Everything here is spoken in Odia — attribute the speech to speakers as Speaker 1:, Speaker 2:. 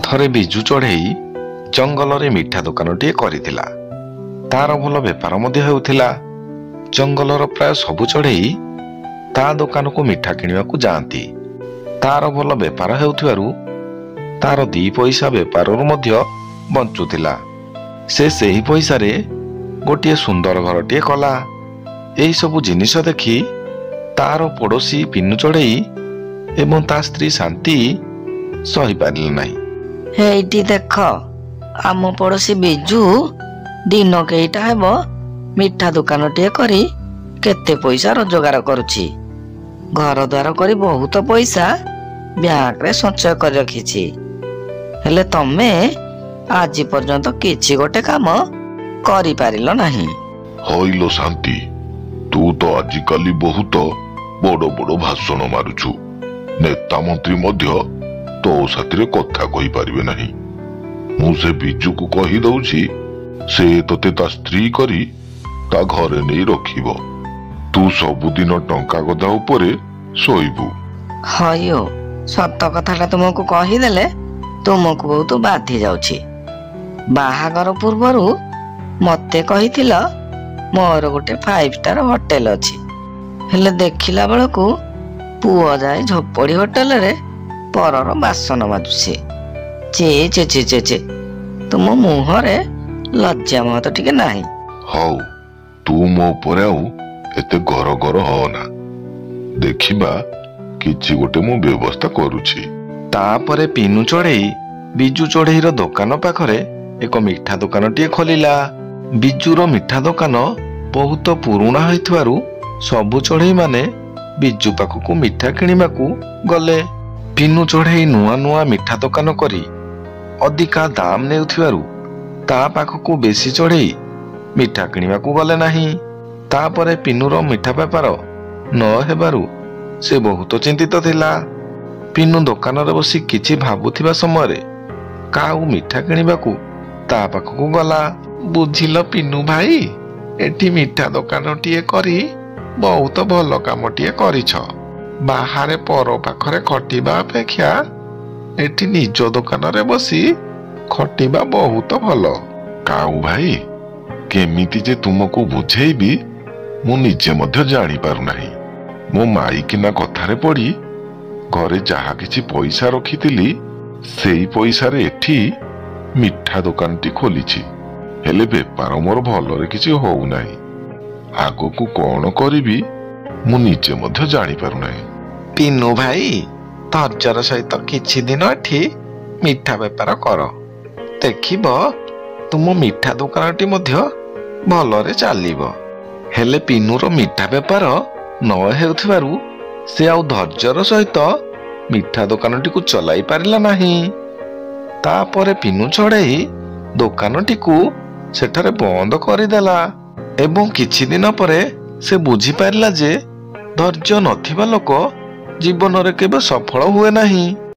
Speaker 1: ଥରେ ବିଜୁ ଚଢ଼େଇ ଜଙ୍ଗଲରେ ମିଠା ଦୋକାନଟିଏ କରିଥିଲା। ତାର ଭଲ ବେପାର ମଧ୍ୟ ହେଉଥିଲା। ଜଙ୍ଗଲର ପ୍ରାୟ ସବୁ ଚଢ଼େଇ ତା ଦୋକାନକୁ ମିଠା କିଣିବାକୁ ଯାଆନ୍ତି। ତାର ଭଲ ବେପାର ହେଉଥିବାରୁ ତାର 2 ପଇସା ବେପାରରୁ ମଧ୍ୟ ବଞ୍ଚୁଥିଲା। ସେ ସେହି ପଇସାରେ ଗୋଟିଏ ସୁନ୍ଦର ଘରଟିଏ କଲା। ଏହି ସବୁ ଜିନିଷ ଦେଖି ତାର ପଡ଼ୋଶୀ ପିନୁ ଚଢ଼େଇ ଏବଂ ତା ସ୍ତ୍ରୀ ଶାନ୍ତି ସହିପାରିଲେ ନାହିଁ।
Speaker 2: ହେଇଟି ଦେଖ, ଆମ ପଡ଼ୋଶୀ ବିଜୁ ଦିନ କେଇଟା ହେବ ମିଠା ଦୋକାନଟିଏ କରି କେତେ ପଇସା ରୋଜଗାର କରୁଛି। ଘର ଦ୍ୱାର କରି ବହୁତ ପଇସା ବ୍ୟାଙ୍କରେ ସଞ୍ଚୟ କରି ରଖିଛି। ହେଲେ ତମେ ଆଜି ପର୍ଯ୍ୟନ୍ତ କିଛି ଗୋଟେ କାମ କରିପାରିଲ ନାହିଁ।
Speaker 3: ହଇଲୋ ଶାନ୍ତି, ତୁ ତ ଆଜିକାଲି ବହୁତ ବଡ଼ ବଡ଼ ଭାଷଣ ମାରୁଛୁ। ନେତା ମନ୍ତ୍ରୀ ମଧ୍ୟ ତୋ ସାଥିରେ କଥା କହିପାରିବେ ନାହିଁ। ମୁଁ ସେ ବିଜୁକୁ କହିଦଉଛି, ସେ ତୋତେ ତା ସ୍ତ୍ରୀ କରି ତା ଘରେ ନେଇ ରଖିବ। ତୁ ସବୁଦିନ ଟଙ୍କା ଗଦା ଉପରେ ଶୋଇବୁ।
Speaker 2: ହଇଓ, ସତ କଥାଟା ତୁମକୁ କହିଦେଲେ ତୁମକୁ ବହୁତ ବାଧି ଯାଉଛି। ବାହାଘର ପୂର୍ବରୁ ମତେ କହିଥିଲ ମୋର ଗୋଟେ 5 ଷ୍ଟାର ହୋଟେଲ ଅଛି। ହେଲେ ଦେଖିଲା ବେଳକୁ ପୁଅ ଯାଏ ଝୋପଡ଼ି ହୋଟେଲରେ ପରର ବାସନ ମାଜୁଛି। ଚେ ତୁମ ମୁହଁରେ ଲଜ୍ଜା ମହତ ଟିକେ ନାହିଁ।
Speaker 3: ହଉ, ତୁ ମୋ ଉପରେ ଆଉ ଏତେ ଗର ଗର ହଅନା। ଦେଖିବା କିଛି ଗୋଟେ ମୁଁ ବ୍ୟବସ୍ଥା କରୁଛି।
Speaker 1: ତାପରେ ପିନୁ ଚଢ଼େଇ ବିଜୁ ଚଢ଼େଇର ଦୋକାନ ପାଖରେ ଏକ ମିଠା ଦୋକାନଟିଏ ଖୋଲିଲା। ବିଜୁର ମିଠା ଦୋକାନ ବହୁତ ପୁରୁଣା ହୋଇଥିବାରୁ ସବୁ ଚଢ଼େଇମାନେ ବିଜୁ ପାଖକୁ ମିଠା କିଣିବାକୁ ଗଲେ। ପିନୁ ଚଢ଼େଇ ନୂଆ ନୂଆ ମିଠା ଦୋକାନ କରି ଅଧିକା ଦାମ ନେଉଥିବାରୁ ତା ପାଖକୁ ବେଶୀ ଚଢ଼େଇ ମିଠା କିଣିବାକୁ ଗଲେ ନାହିଁ। ତାପରେ ପିନୁର ମିଠା ବେପାର ନ ହେବାରୁ ସେ ବହୁତ ଚିନ୍ତିତ ଥିଲା। ପିନୁ ଦୋକାନରେ ବସି କିଛି ଭାବୁଥିବା ସମୟରେ କାଉ ମିଠା କିଣିବାକୁ ତା ପାଖକୁ ଗଲା। ବୁଝିଲ ପିନୁ ଭାଇ, ଏଠି ମିଠା ଦୋକାନଟିଏ କରି ବହୁତ ଭଲ କାମଟିଏ କରିଛ। ବାହାରେ ପର ପାଖରେ ଖଟିବା ଅପେକ୍ଷା ଏଠି ନିଜ ଦୋକାନରେ ବସି ଖଟିବା ବହୁତ ଭଲ।
Speaker 3: କାଉ ଭାଇ, କେମିତି ଯେ ତୁମକୁ ବୁଝେଇବି ମୁଁ ନିଜେ ମଧ୍ୟ ଜାଣିପାରୁନାହିଁ। ମୋ ମାଇକିନା କଥାରେ ପଡ଼ି ଘରେ ଯାହା କିଛି ପଇସା ରଖିଥିଲି ସେଇ ପଇସାରେ ଏଠି ମିଠା ଦୋକାନଟି ଖୋଲିଛି। ହେଲେ ବେପାର ମୋର ଭଲରେ କିଛି ହଉନାହିଁ। ଆଗକୁ କଣ କରିବି ମୁଁ ନିଜେ ମଧ୍ୟ ଜାଣିପାରୁନାହିଁ।
Speaker 1: ପିନୁ ଭାଇ, ଧୈର୍ଯ୍ୟର ସହିତ କିଛି ଦିନ ଏଠି ମିଠା ବେପାର କର। ଦେଖିବ ତୁମ ମିଠା ଦୋକାନଟି ମଧ୍ୟ ଭଲରେ ଚାଲିବ। ହେଲେ ପିନୁର ମିଠା ବେପାର ନ ହେଉଥିବାରୁ ସେ ଆଉ ଧୈର୍ଯ୍ୟର ସହିତ ମିଠା ଦୋକାନଟିକୁ ଚଲାଇ ପାରିଲା ନାହିଁ। ତାପରେ ପିନୁ ଚଢ଼େଇ ଦୋକାନଟିକୁ ସେଠାରେ ବନ୍ଦ କରିଦେଲା ଏବଂ କିଛି ଦିନ ପରେ ସେ ବୁଝିପାରିଲା ଯେ ଧୈର୍ଯ୍ୟ ନଥିବା ଲୋକ ଜୀବନରେ କେବେ ସଫଳ ହୁଏ ନାହିଁ।